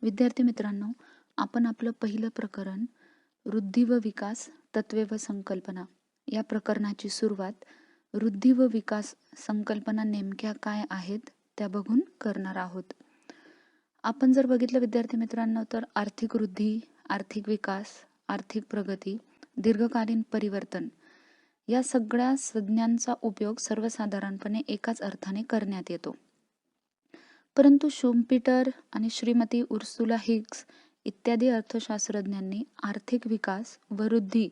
विद्यार्थी मित्रांनो, आपण आपलं पहिलं प्रकरण वृद्धी व विकास तत्वे व संकल्पना या प्रकरणाची सुरुवात वृद्धी व विकास संकल्पना नेमक्या काय आहेत त्या बघून करणार आहोत. आपण जर बघितलं विद्यार्थी मित्रांनो, तर आर्थिक वृद्धी, आर्थिक विकास, आर्थिक प्रगती, दीर्घकालीन परिवर्तन या सगळ्या संज्ञांचा उपयोग सर्वसाधारणपणे एकाच अर्थाने करण्यात येतो. परंतु शुम्पीटर आणि श्रीमती उर्सुला हिग्स इत्यादी अर्थशास्त्रज्ञांनी आर्थिक विकास व वृद्धी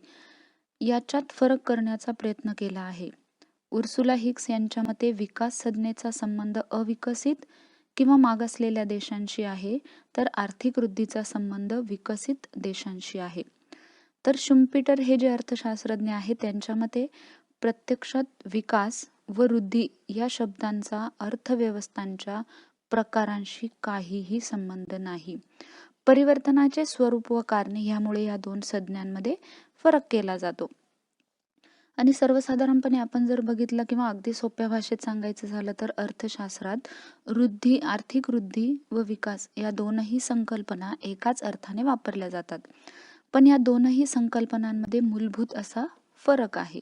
याच्यात फरक करण्याचा प्रयत्न केला आहे. उर्सुला हिग्स यांच्या मते विकास संज्ञेचा संबंध अविकसित किंवा मागासलेल्या देशांशी आहे, तर आर्थिक वृद्धीचा संबंध विकसित देशांशी आहे. तर शुम्पीटर हे जे अर्थशास्त्रज्ञ आहेत त्यांच्या मते प्रत्यक्षात विकास व वृद्धी या शब्दांचा अर्थव्यवस्थांच्या प्रकारांशी काहीही संबंध नाही. परिवर्तनाचे स्वरूप व कारणे यामुळे या दोन संज्ञांमध्ये फरक केला जातो. आणि सर्वसाधारणपणे आपण जर बघितलं किंवा अगदी सोप्या भाषेत सांगायचं झालं तर अर्थशास्त्रात वृद्धी, आर्थिक वृद्धी व विकास या दोनही संकल्पना एकाच अर्थाने वापरल्या जातात. पण या दोनही संकल्पनांमध्ये मूलभूत असा फरक आहे.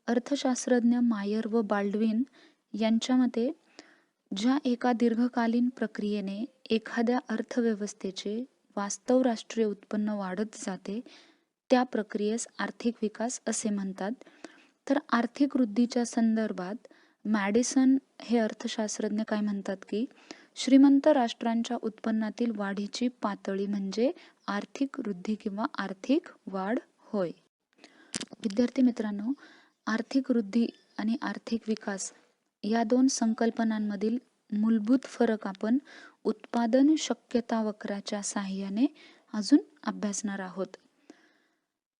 अर्थशास्त्रज्ञ मायर व बाल्डविन यांच्या मते ज्या एका दीर्घकालीन प्रक्रियेने एखाद्या अर्थव्यवस्थेचे वास्तव राष्ट्रीय उत्पन्न वाढत जाते त्या प्रक्रियेस आर्थिक विकास असे म्हणतात. तर आर्थिक वृद्धीच्या संदर्भात मॅडिसन हे अर्थशास्त्रज्ञ काय म्हणतात की श्रीमंत राष्ट्रांच्या उत्पन्नातील वाढीची पातळी म्हणजे आर्थिक वृद्धी किंवा आर्थिक वाढ होय. विद्यार्थी मित्रांनो, आर्थिक वृद्धी आणि आर्थिक विकास या दोन संकल्पनांमधील मूलभूत फरक आपण उत्पादन शक्यता वक्राच्या साहाय्याने अजून अभ्यासणार आहोत.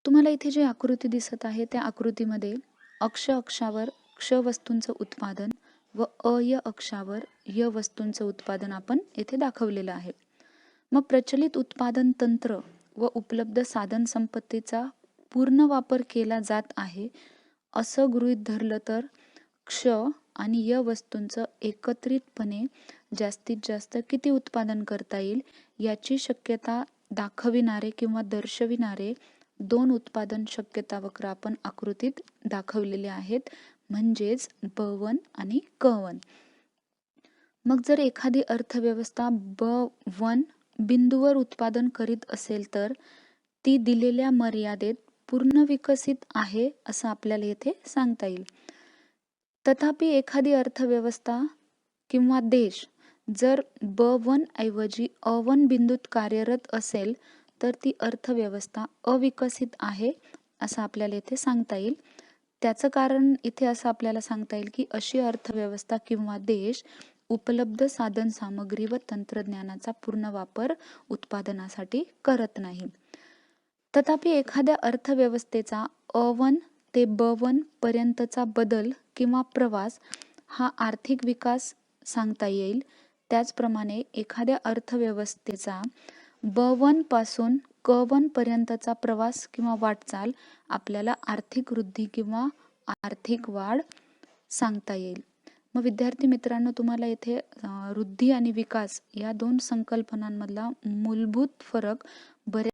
तुम्हाला इथे जी आकृती दिसत आहे त्या आकृतीमध्ये अक्ष अक्षावर क्ष वस्तूंचं उत्पादन व अय अक्षावर य वस्तूंचं उत्पादन आपण येथे दाखवलेलं आहे. मग प्रचलित उत्पादन तंत्र व उपलब्ध साधन संपत्तीचा पूर्ण वापर केला जात आहे असं गृहीत धरलं तर क्ष आणि य वस्तूंचं एकत्रितपणे जास्तीत जास्त किती उत्पादन करता येईल याची शक्यता दाखविणारे किंवा दर्शविणारे दोन उत्पादन शक्यता वक्र आपण आकृतीत दाखवलेले आहेत, म्हणजेच ब1 आणि क1. मग जर एखादी अर्थव्यवस्था ब1 बिंदूवर उत्पादन करीत असेल तर ती दिलेल्या मर्यादेत पूर्ण विकसित आहे असं आपल्याला येथे सांगता येईल. तथापि एखादी अर्थव्यवस्था किंवा देश जर ब1 ऐवजी अ1 बिंदूत कार्यरत असेल तर ती अर्थव्यवस्था अविकसित आहे असं आपल्याला इथे सांगता येईल. त्याचं कारण इथे असं आपल्याला सांगता येईल की अशी अर्थव्यवस्था किंवा देश उपलब्ध साधन सामग्री व तंत्रज्ञानाचा पूर्ण वापर उत्पादनासाठी करत नाही. तथापि एखाद्या अर्थव्यवस्थेचा अ1 ते ब1 पर्यंतचा बदल किंवा प्रवास हा आर्थिक विकास सांगता येईल. त्याचप्रमाणे एखाद्या अर्थव्यवस्थेचा ब1 पासून क1 पर्यंतचा प्रवास किंवा वाटचाल आपल्याला आर्थिक वृद्धी किंवा आर्थिक वाढ सांगता येईल. मग विद्यार्थी मित्रांनो, तुम्हाला इथे वृद्धी आणि विकास या दोन संकल्पनांमधला मूलभूत फरक बरेच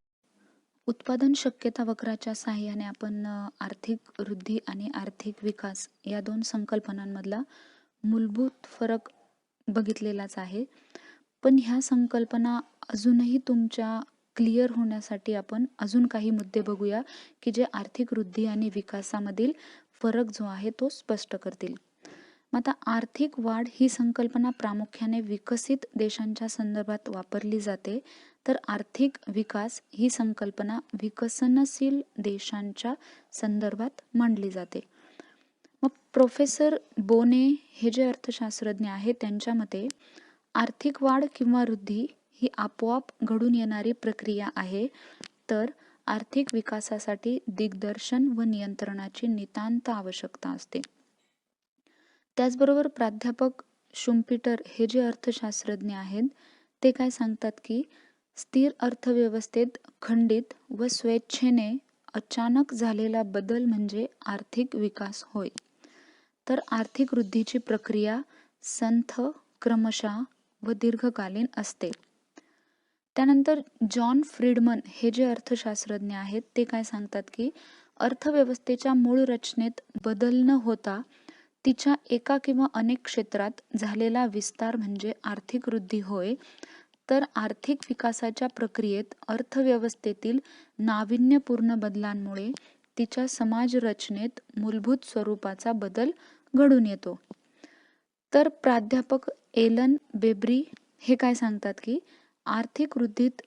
उत्पादन शक्यता वक्राच्या साहाय्याने आपण आर्थिक वृद्धी आणि आर्थिक विकास या दोन संकल्पनांमधला मूलभूत फरक बघितलेलाच आहे. पण ह्या संकल्पना अजूनही तुमच्या क्लिअर होण्यासाठी आपण अजून काही मुद्दे बघूया की जे आर्थिक वृद्धी आणि विकासामधील फरक जो आहे तो स्पष्ट करतील. मग आता आर्थिक वाढ ही संकल्पना प्रामुख्याने विकसित देशांच्या संदर्भात वापरली जाते, तर आर्थिक विकास ही संकल्पना विकसनशील देशांच्या संदर्भात मांडली जाते. मग प्रोफेसर बोने हे जे अर्थशास्त्रज्ञ आहेत त्यांच्या मते आर्थिक वाढ किंवा वृद्धी ही आपोआप घडून येणारी प्रक्रिया आहे, तर आर्थिक विकासासाठी दिग्दर्शन व नियंत्रणाची नितांत आवश्यकता असते. त्याचबरोबर प्राध्यापक शुम्पीटर हे जे अर्थशास्त्रज्ञ आहेत ते काय सांगतात की स्थिर अर्थव्यवस्थेत खंडित व स्वेच्छेने अचानक झालेला बदल म्हणजे आर्थिक विकास होय. तर आर्थिक वृद्धीची प्रक्रिया संथ, क्रमशः व दीर्घकालीन असते. त्यानंतर जॉन फ्रीडमन हे जे अर्थशास्त्रज्ञ आहेत ते काय सांगतात की अर्थव्यवस्थेच्या मूळ रचनेत बदल न होता तिच्या एका किंवा अनेक क्षेत्रात झालेला विस्तार म्हणजे आर्थिक वृद्धी होय. तर आर्थिक विकासाच्या प्रक्रियेत अर्थव्यवस्थेतील नाविन्यपूर्ण बदलांमुळे तिच्या समाज रचनेत मूलभूत स्वरूपाचा बदल घडून येतो. तर प्राध्यापक एलन बेब्री हे काय सांगतात की आर्थिक वृद्धीत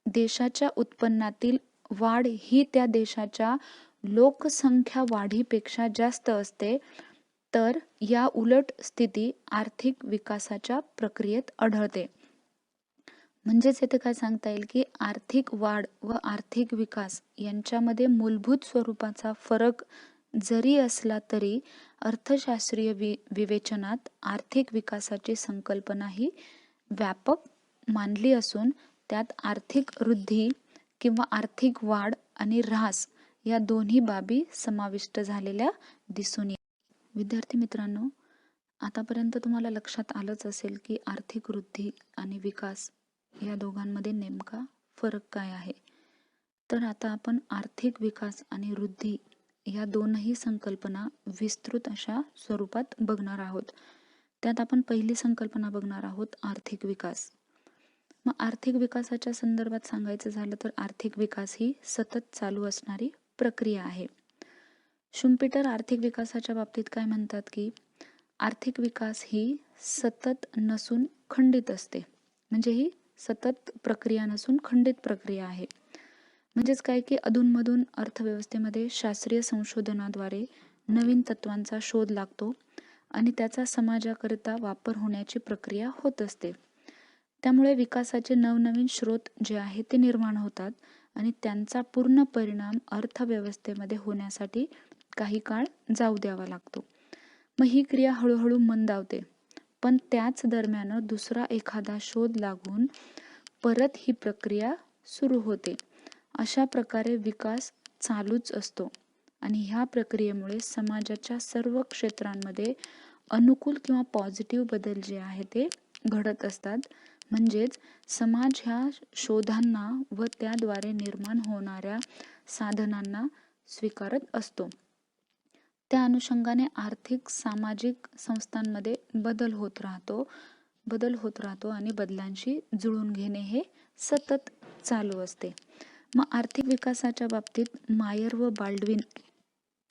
देशाच्या उत्पन्नातील वाढ ही त्या देशाच्या लोकसंख्या वाढीपेक्षा जास्त असते. तर या उलट स्थिती आर्थिक विकासाच्या प्रक्रियेत आढळते. म्हणजेच येथे काय सांगता येईल की आर्थिक वाढ व आर्थिक विकास यांच्यामध्ये मूलभूत स्वरूपाचा फरक जरी असला तरी अर्थशास्त्रीय विवेचनात आर्थिक विकासाची संकल्पना ही व्यापक मानली असून त्यात आर्थिक वृद्धी किंवा आर्थिक वाढ आणि ऱ्हास या दोन्ही बाबी समाविष्ट झालेल्या दिसून येतात. विद्यार्थी मित्रांनो, आतापर्यंत तुम्हाला लक्षात आलंच असेल की आर्थिक वृद्धी आणि विकास या दोघांमध्ये नेमका फरक काय आहे. तर आता आपण आर्थिक विकास आणि वृद्धी या दोनही संकल्पना विस्तृत अशा स्वरूपात बघणार आहोत. त्यात आपण पहिली संकल्पना बघणार आहोत आर्थिक विकास. मग आर्थिक विकासाच्या संदर्भात सांगायचं झालं तर आर्थिक विकास ही सतत चालू असणारी प्रक्रिया आहे. शुम्पीटर आर्थिक विकासाच्या बाबतीत काय म्हणतात की आर्थिक विकास ही सतत नसून खंडित असते. म्हणजे ही सतत प्रक्रिया नसून खंडित प्रक्रिया आहे. म्हणजेच काय की अधूनमधून अर्थव्यवस्थेमध्ये शास्त्रीय संशोधनाद्वारे नवीन तत्वांचा शोध लागतो आणि त्याचा समाजाकरिता वापर होण्याची प्रक्रिया होत असते. त्यामुळे विकासाचे नवनवीन स्रोत जे आहेत ते निर्माण होतात आणि त्यांचा पूर्ण परिणाम अर्थव्यवस्थेमध्ये होण्यासाठी काही काळ जाऊ द्यावा लागतो. मग ही क्रिया हळूहळू मंदावते, पण त्याच दरम्यान दुसरा एखादा शोध लागून परत ही प्रक्रिया सुरू होते. अशा प्रकारे विकास चालूच असतो आणि ह्या प्रक्रियेमुळे समाजाच्या सर्व क्षेत्रांमध्ये अनुकूल किंवा पॉझिटिव्ह बदल जे आहे ते घडत असतात. म्हणजेच समाज ह्या शोधांना व त्याद्वारे निर्माण होणाऱ्या साधनांना स्वीकारत असतो. त्या अनुषंगाने आर्थिक सामाजिक संस्थांमध्ये बदल होत राहतो आणि बदलांशी जुळून घेणे हे सतत चालू असते. मग आर्थिक विकासाच्या बाबतीत मायर व बाल्डविन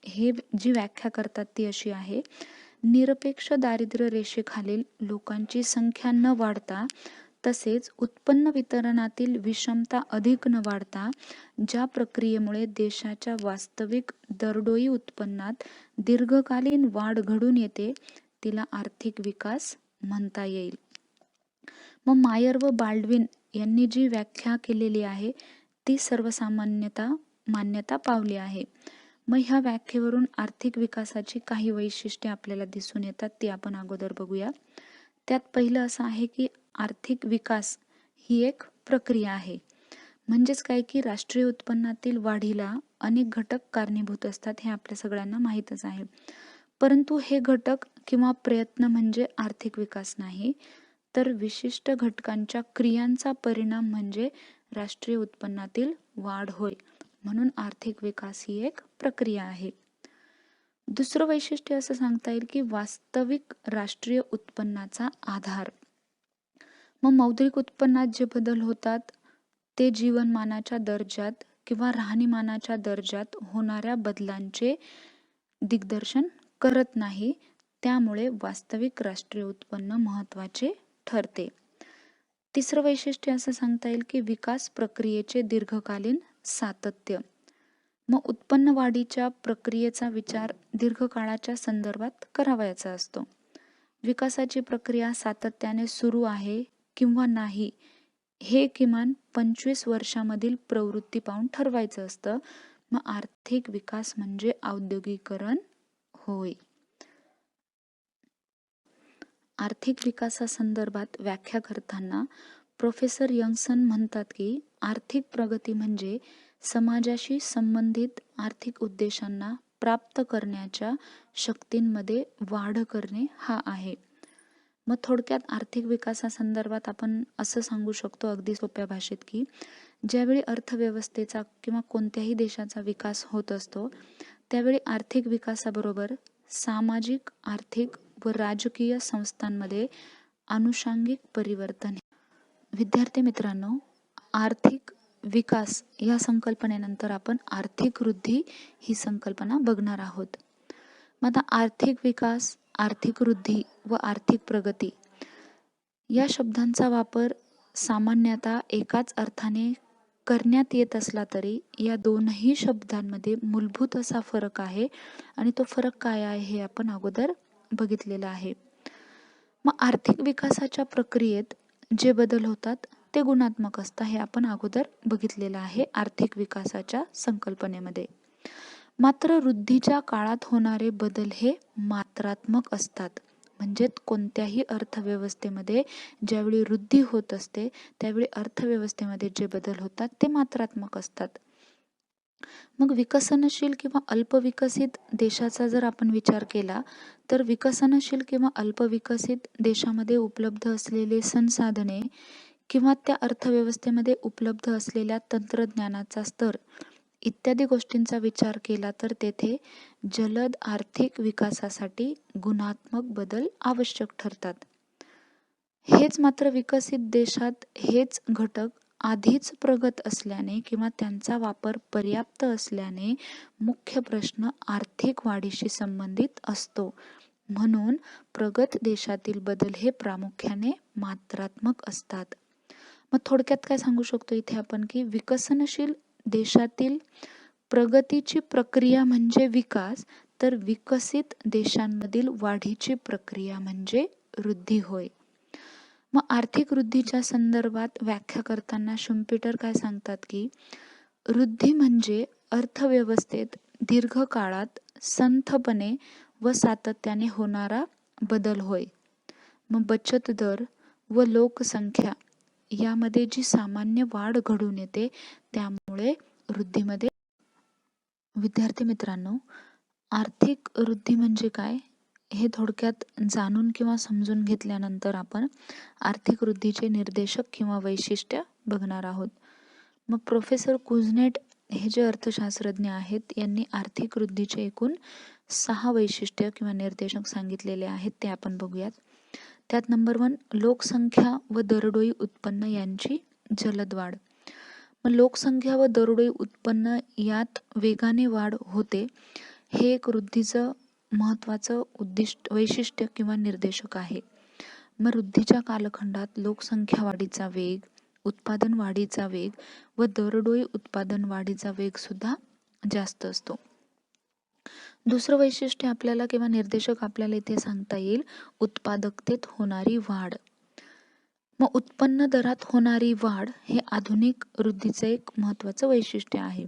हे जी व्याख्या करतात ती अशी आहे: निरपेक्ष दारिद्र्य रेषेखालील लोकांची संख्या न वाढता तसेच उत्पन्न वितरणातील विषमता अधिक न वाढता ज्या प्रक्रियेमुळे देशाच्या वास्तविक दरडोई उत्पन्नात दीर्घकालीन वाढ घडून येते तिला आर्थिक विकास म्हणता येईल. मग मायर व बाल्डविन यांनी जी व्याख्या केलेली आहे ती सर्वसामान्यता मान्यता पावली आहे. मग ह्या व्याख्येवरून आर्थिक विकासाची काही वैशिष्ट्ये आपल्याला दिसून येतात, ती आपण अगोदर बघूया. त्यात पहिलं असं आहे की आर्थिक विकास ही एक प्रक्रिया आहे. म्हणजेच काय की राष्ट्रीय उत्पन्नातील वाढीला अनेक घटक कारणीभूत असतात, हे आपल्या सगळ्यांना माहीतच आहे. परंतु हे घटक किंवा प्रयत्न म्हणजे आर्थिक विकास नाही, तर विशिष्ट घटकांच्या क्रियांचा परिणाम म्हणजे राष्ट्रीय उत्पन्नातील वाढ होय. म्हणून आर्थिक विकास ही एक प्रक्रिया आहे. दुसरं वैशिष्ट्य असं सांगता येईल की वास्तविक राष्ट्रीय उत्पन्नाचा आधार. मग मौद्रिक उत्पन्नात जे बदल होतात ते जीवनमानाच्या दर्जात किंवा राहणीमानाच्या दर्जात होणाऱ्या बदलांचे दिग्दर्शन करत नाही. त्यामुळे वास्तविक राष्ट्रीय उत्पन्न महत्त्वाचे ठरते. तिसरं वैशिष्ट्य असं सांगता येईल की विकास प्रक्रियेचे दीर्घकालीन सातत्य. मग उत्पन्न वाढीच्या प्रक्रियेचा विचार दीर्घकाळाच्या संदर्भात करावयाचा असतो. विकासाची प्रक्रिया सातत्याने सुरू आहे किंवा नाही हे किमान 25 वर्षामधील प्रवृत्ती पाहून ठरवायचं असतं. मग आर्थिक विकास म्हणजे औद्योगिकरण होय. आर्थिक विकासासंदर्भात व्याख्या करताना प्रोफेसर यंगसन म्हणतात की आर्थिक प्रगती म्हणजे समाजाशी संबंधित आर्थिक उद्देशांना प्राप्त करण्याच्या शक्तींमध्ये वाढ करणे हा आहे. मग थोडक्यात आर्थिक विकासासंदर्भात आपण असं सांगू शकतो अगदी सोप्या भाषेत की ज्यावेळी अर्थव्यवस्थेचा किंवा कोणत्याही देशाचा विकास होत असतो त्यावेळी आर्थिक विकासाबरोबर सामाजिक, आर्थिक व राजकीय संस्थांमध्ये अनुषंगिक परिवर्तन. विद्यार्थी मित्रांनो, आर्थिक विकास या संकल्पनेनंतर आपण आर्थिक वृद्धी ही संकल्पना बघणार आहोत. मग आता आर्थिक विकास, आर्थिक वृद्धी व आर्थिक प्रगती या शब्दांचा वापर सामान्यतः एकाच अर्थाने करण्यात येत असला तरी या दोनही शब्दांमध्ये मूलभूत असा फरक आहे आणि तो फरक काय आहे हे आपण अगोदर बघितलेलं आहे. मग आर्थिक विकासाच्या प्रक्रियेत जे बदल होतात ते गुणात्मक असतात हे आपण अगोदर बघितलेलं आहे आर्थिक विकासाच्या संकल्पनेमध्ये. मात्र वृद्धीच्या काळात होणारे बदल हे मात्रात्मक असतात. म्हणजे कोणत्याही अर्थव्यवस्थेमध्ये ज्यावेळी वृद्धी होत असते त्यावेळी अर्थव्यवस्थेमध्ये जे बदल होतात ते मात्रात्मक असतात. मग विकसनशील किंवा अल्पविकसित देशाचा जर आपण विचार केला तर विकसनशील किंवा अल्पविकसित देशामध्ये उपलब्ध असलेले संसाधने किंवा त्या अर्थव्यवस्थेमध्ये उपलब्ध असलेल्या तंत्रज्ञानाचा स्तर इत्यादी गोष्टींचा विचार केला तर तेथे जलद आर्थिक विकासासाठी गुणात्मक बदल आवश्यक ठरतात. हेच मात्र विकसित देशात हेच घटक आधीच प्रगत असल्याने किंवा त्यांचा वापर पर्याप्त असल्याने मुख्य प्रश्न आर्थिक वाढीशी संबंधित असतो. म्हणून प्रगत देशातील बदल हे प्रामुख्याने मात्रात्मक असतात. मग थोडक्यात काय सांगू शकतो इथे आपण की विकसनशील देशातील प्रगतीची प्रक्रिया म्हणजे विकास, तर विकसित देशांमधील वाढीची प्रक्रिया म्हणजे वृद्धी होय. मग आर्थिक वृद्धीच्या संदर्भात व्याख्या करताना शुम्पीटर काय सांगतात की वृद्धी म्हणजे अर्थव्यवस्थेत दीर्घकाळात संथपणे व सातत्याने होणारा बदल होय. मग बचत दर व लोकसंख्या यामध्ये जी सामान्य वाढ घडून येते त्यामुळे वृद्धीमध्ये. विद्यार्थी मित्रांनो, आर्थिक वृद्धी म्हणजे काय हे थोडक्यात जाणून किंवा समजून घेतल्यानंतर आपण आर्थिक वृद्धीचे निर्देशक किंवा वैशिष्ट्य बघणार आहोत. मग प्रोफेसर कुझनेट हे जे अर्थशास्त्रज्ञ आहेत यांनी आर्थिक वृद्धीचे एकूण 6 वैशिष्ट्य किंवा निर्देशक सांगितलेले आहेत ते आपण बघूयात. त्यात नंबर 1 लोकसंख्या व दरडोई उत्पन्न यांची जलद वाढ. मग लोकसंख्या व दरडोई उत्पन्न यात वेगाने वाढ होते हे एक वृद्धीचं महत्त्वाचं वैशिष्ट्य किंवा निर्देशक आहे. मग वृद्धीच्या कालखंडात लोकसंख्या वाढीचा वेग, उत्पादन वाढीचा वेग व दरडोई उत्पादन वाढीचा वेग सुद्धा जास्त असतो. दुसरं वैशिष्ट्य आपल्याला किंवा निर्देशक आपल्याला इथे सांगता येईल उत्पादकतेत होणारी वाढ. मग उत्पन्न दरात होणारी वाढ हे आधुनिक वृद्धीचे एक महत्त्वाचं वैशिष्ट्य आहे.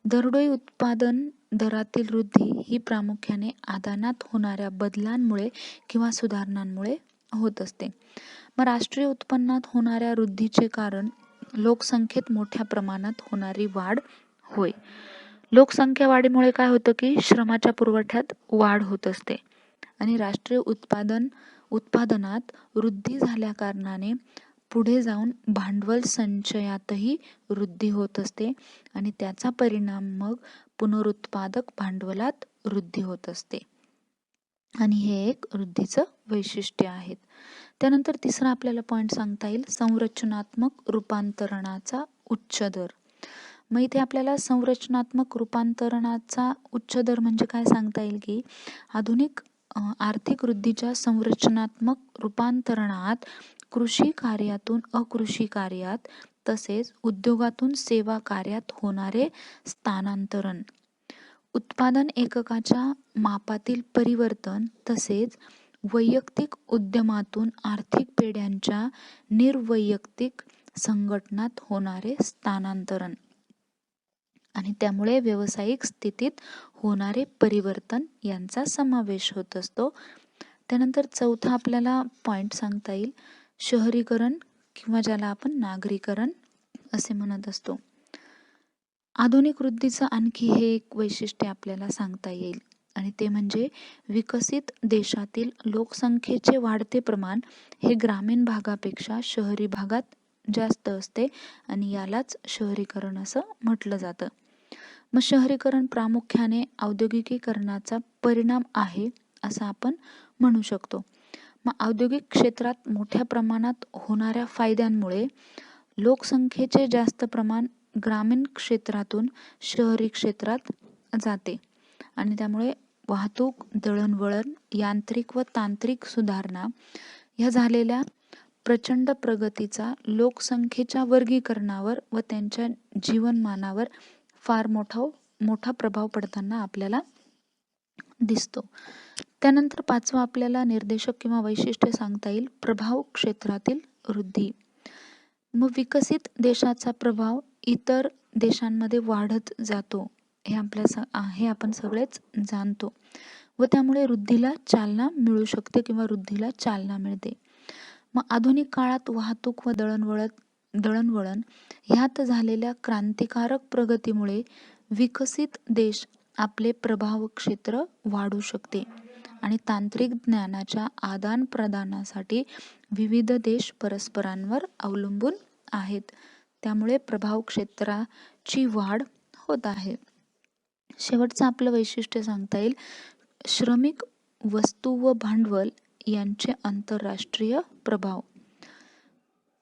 दरडोई उत्पादन दरातील वृद्धी ही प्रामुख्याने आदानात होणाऱ्या बदलांमुळे किंवा सुधारणांमुळे होत असते. मग राष्ट्रीय उत्पन्नात होणाऱ्या वृद्धीचे कारण लोकसंख्येत मोठ्या प्रमाणात होणारी वाढ होय. लोकसंख्या वाढीमुळे काय होतं की श्रमाच्या पुरवठ्यात वाढ होत असते आणि राष्ट्रीय उत्पादनात वृद्धी झाल्या कारणाने पुढे जाऊन भांडवल संचयातही वृद्धी होत असते आणि त्याचा परिणाम मग पुनरुत्पादक भांडवलात वृद्धी होत असते आणि हे एक वृद्धीचं वैशिष्ट्य आहे. त्यानंतर तिसरा आपल्याला पॉईंट सांगता येईल संरचनात्मक रूपांतरणाचा उच्च दर. मग इथे आपल्याला संरचनात्मक रूपांतरणाचा उच्च दर म्हणजे काय सांगता येईल की आधुनिक आर्थिक वृद्धीच्या संरचनात्मक रूपांतरणात कृषी कार्यातून अकृषी कार्यात तसेच उद्योगातून सेवा कार्यात होणारे स्थानांतरण, उत्पादन एककाच्या मापातील परिवर्तन तसेच वैयक्तिक उद्यमातून आर्थिक पेढ्यांच्या निर्वैयक्तिक संघटनात होणारे स्थानांतरण आणि त्यामुळे व्यावसायिक स्थितीत होणारे परिवर्तन यांचा समावेश होत असतो. त्यानंतर चौथा आपल्याला पॉईंट सांगता येईल शहरीकरण किंवा ज्याला आपण नागरीकरण असे म्हणत असतो. आधुनिक वृद्धीचं आणखी हे एक वैशिष्ट्य आपल्याला सांगता येईल आणि ते म्हणजे विकसित देशातील लोकसंख्येचे वाढते प्रमाण हे ग्रामीण भागापेक्षा शहरी भागात जास्त असते आणि यालाच शहरीकरण असं म्हटलं जातं. मग शहरीकरण प्रामुख्याने औद्योगिकीकरणाचा परिणाम आहे असं आपण म्हणू शकतो. मग औद्योगिक क्षेत्रात मोठ्या प्रमाणात होणाऱ्या फायद्यांमुळे लोकसंख्येचे जास्त प्रमाण ग्रामीण क्षेत्रातून शहरी क्षेत्रात जाते आणि त्यामुळे वाहतूक, दळणवळण, यांत्रिक व तांत्रिक सुधारणा ह्या झालेल्या प्रचंड प्रगतीचा लोकसंख्येच्या वर्गीकरणावर व त्यांच्या जीवनमानावर फार मोठा प्रभाव पडताना आपल्याला दिसतो. त्यानंतर पाचवा आपल्याला निर्देशक किंवा वैशिष्ट्य सांगता येईल प्रभाव क्षेत्रातील वृद्धी. मग विकसित देशाचा प्रभाव इतर देशांमध्ये वाढत जातो हे आपण सगळेच जाणतो व त्यामुळे वृद्धीला चालना मिळू शकते किंवा वृद्धीला चालना मिळते. मग आधुनिक काळात वाहतूक व दळणवळण ह्यात झालेल्या क्रांतिकारक प्रगतीमुळे विकसित देश आपले प्रभाव क्षेत्र वाढू शकते आणि तांत्रिक ज्ञानाच्या आदान प्रदानासाठी विविध देश परस्परांवर अवलंबून आहेत. त्यामुळे प्रभाव क्षेत्राची वाढ होत आहे. शेवटचं आपलं वैशिष्ट्य सांगता येईल श्रमिक, वस्तू व भांडवल यांचे आंतरराष्ट्रीय प्रभाव.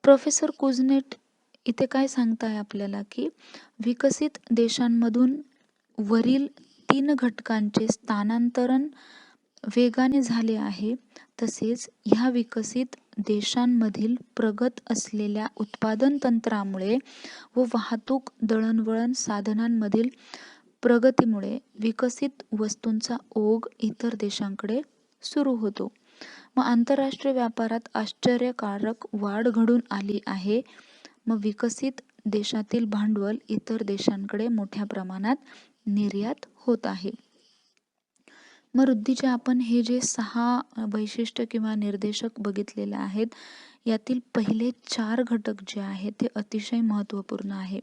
प्रोफेसर कुझनेट इथे काय सांगताय आपल्याला की विकसित देशांमधून वरील 3 घटकांचे स्थानांतरण वेगाने झाले आहे. तसेच ह्या विकसित देशांमधील प्रगत असलेल्या उत्पादन तंत्रामुळे व वाहतूक दळणवळण साधनांमधील प्रगतीमुळे विकसित वस्तूंचा ओघ इतर देशांकडे सुरू होतो. मग आंतरराष्ट्रीय व्यापारात आश्चर्यकारक वाढ घडून आली आहे. मग विकसित देशातील भांडवल इतर देशांकडे मोठ्या प्रमाणात निर्यात होत आहे. मग वृद्धीचे आपण हे जे 6 वैशिष्ट्य किंवा निर्देशक बघितलेले आहेत यातील पहिले 4 घटक जे आहेत ते अतिशय महत्त्वपूर्ण आहे.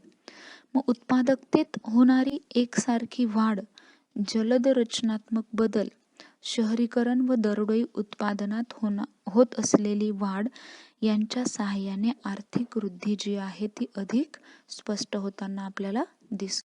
मग उत्पादकतेत होणारी एकसारखी वाढ, जलद रचनात्मक बदल, शहरीकरण व दरडोई उत्पादनात होत असलेली वाढ यांच्या सहाय्याने आर्थिक वृद्धी जी आहे ती अधिक स्पष्ट होताना आपल्याला दिसते.